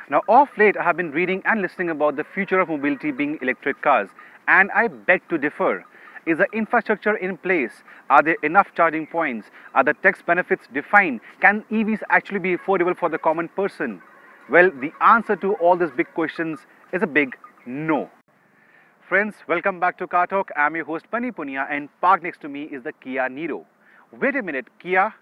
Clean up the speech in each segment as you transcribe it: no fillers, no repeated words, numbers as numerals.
Now, of late, I have been reading and listening about the future of mobility being electric cars, and I beg to differ. Is the infrastructure in place? Are there enough charging points? Are the tax benefits defined? Can EVs actually be affordable for the common person? Well, the answer to all these big questions is a big no. Friends, welcome back to Car Talk. I'm your host Pani Punia, and parked next to me is the Kia Niro. Wait a minute, Kia?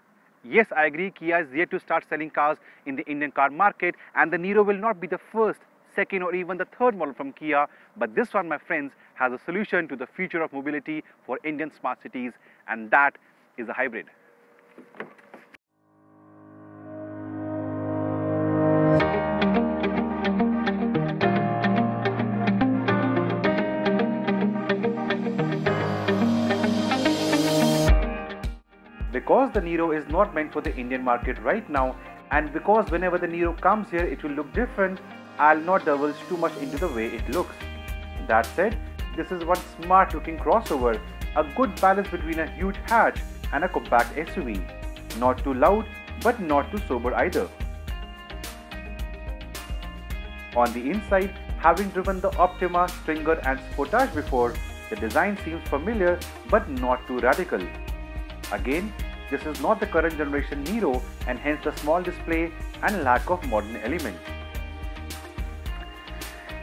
Yes, I agree, Kia is yet to start selling cars in the Indian car market, and the Niro will not be the first, second or even the third model from Kia, but this one, my friends, has a solution to the future of mobility for Indian smart cities, and that is a hybrid. Because the Niro is not meant for the Indian market right now, and because whenever the Niro comes here it will look different, I'll not divulge too much into the way it looks. That said, this is one smart looking crossover, a good balance between a huge hatch and a compact SUV. Not too loud but not too sober either. On the inside, having driven the Optima, Stringer and Sportage before, the design seems familiar but not too radical. Again, this is not the current generation Niro, and hence the small display and lack of modern elements.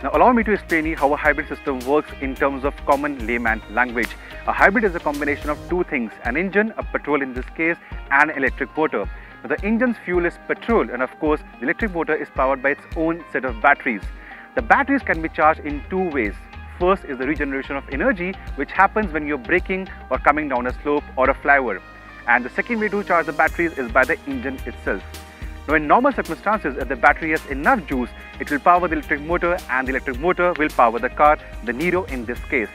Now allow me to explain you how a hybrid system works in terms of common layman language. A hybrid is a combination of two things, an engine, a petrol in this case, and an electric motor. Now, the engine's fuel is petrol, and of course the electric motor is powered by its own set of batteries. The batteries can be charged in two ways. First is the regeneration of energy, which happens when you're braking or coming down a slope or a flyover. And the second way to charge the batteries is by the engine itself. Now, in normal circumstances, if the battery has enough juice, it will power the electric motor, and the electric motor will power the car, the Niro in this case.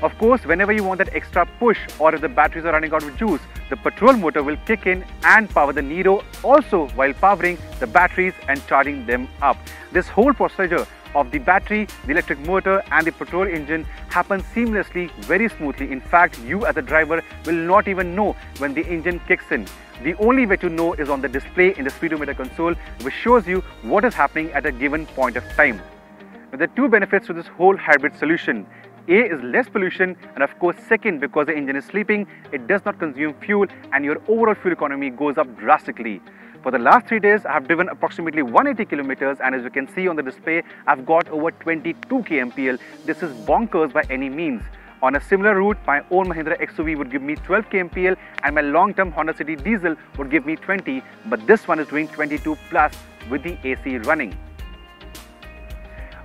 Of course, whenever you want that extra push, or if the batteries are running out of juice, the petrol motor will kick in and power the Niro also while powering the batteries and charging them up. This whole procedure of the battery, the electric motor and the petrol engine happens seamlessly, very smoothly. In fact, you as a driver will not even know when the engine kicks in. The only way to know is on the display in the speedometer console, which shows you what is happening at a given point of time. Now, there are two benefits to this whole hybrid solution. A is less pollution, and of course second, because the engine is sleeping, it does not consume fuel and your overall fuel economy goes up drastically. For the last 3 days, I have driven approximately 180 kilometers, and as you can see on the display, I've got over 22 kmpl. This is bonkers by any means. On a similar route, my own Mahindra XUV would give me 12 kmpl and my long-term Honda City diesel would give me 20, but this one is doing 22 plus with the AC running.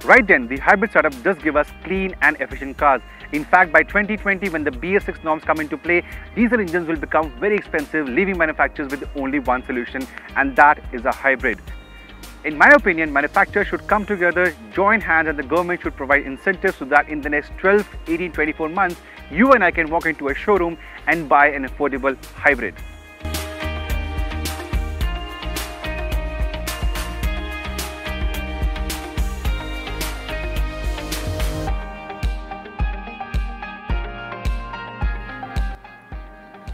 Right then, the hybrid setup does give us clean and efficient cars. In fact, by 2020, when the BS6 norms come into play, diesel engines will become very expensive, leaving manufacturers with only one solution, and that is a hybrid. In my opinion, manufacturers should come together, join hands, and the government should provide incentives so that in the next 12, 18, 24 months, you and I can walk into a showroom and buy an affordable hybrid.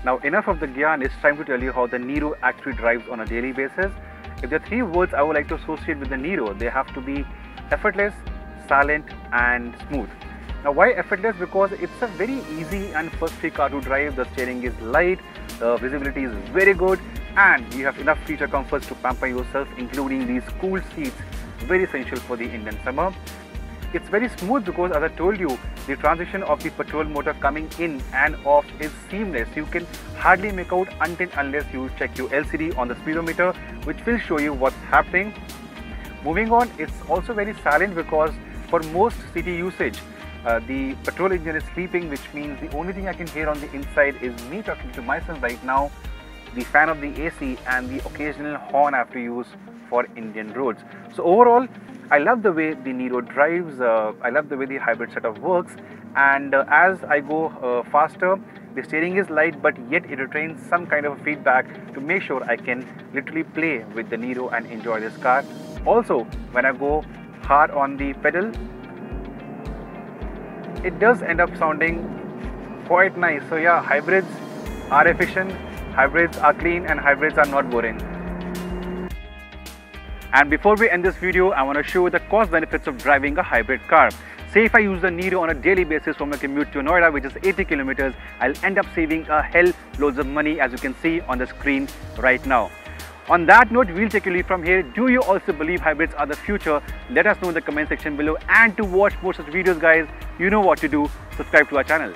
Now enough of the Gyan, it's time to tell you how the Niro actually drives on a daily basis. If there are three words I would like to associate with the Niro, they have to be effortless, silent and smooth. Now why effortless? Because it's a very easy and fuss-free car to drive. The steering is light, the visibility is very good, and you have enough feature comforts to pamper yourself, including these cool seats, very essential for the Indian summer. It's very smooth because, as I told you, the transition of the petrol motor coming in and off is seamless. You can hardly make out until unless you check your LCD on the speedometer, which will show you what's happening. Moving on, it's also very silent because for most city usage, the petrol engine is sleeping, which means the only thing I can hear on the inside is me talking to myself right now, the fan of the AC and the occasional horn I have to use for Indian roads. So overall, I love the way the Niro drives, I love the way the hybrid setup works, and as I go faster, the steering is light, but yet it retains some kind of feedback to make sure I can literally play with the Niro and enjoy this car. Also, when I go hard on the pedal, it does end up sounding quite nice. So yeah, hybrids are efficient, hybrids are clean, and hybrids are not boring. And before we end this video, I want to show you the cost benefits of driving a hybrid car. Say if I use the Niro on a daily basis from a commute to Noida, which is 80 kilometers, I'll end up saving a hell loads of money, as you can see on the screen right now. On that note, we'll take a leave from here. Do you also believe hybrids are the future? Let us know in the comment section below. And to watch more such videos, guys, you know what to do. Subscribe to our channel.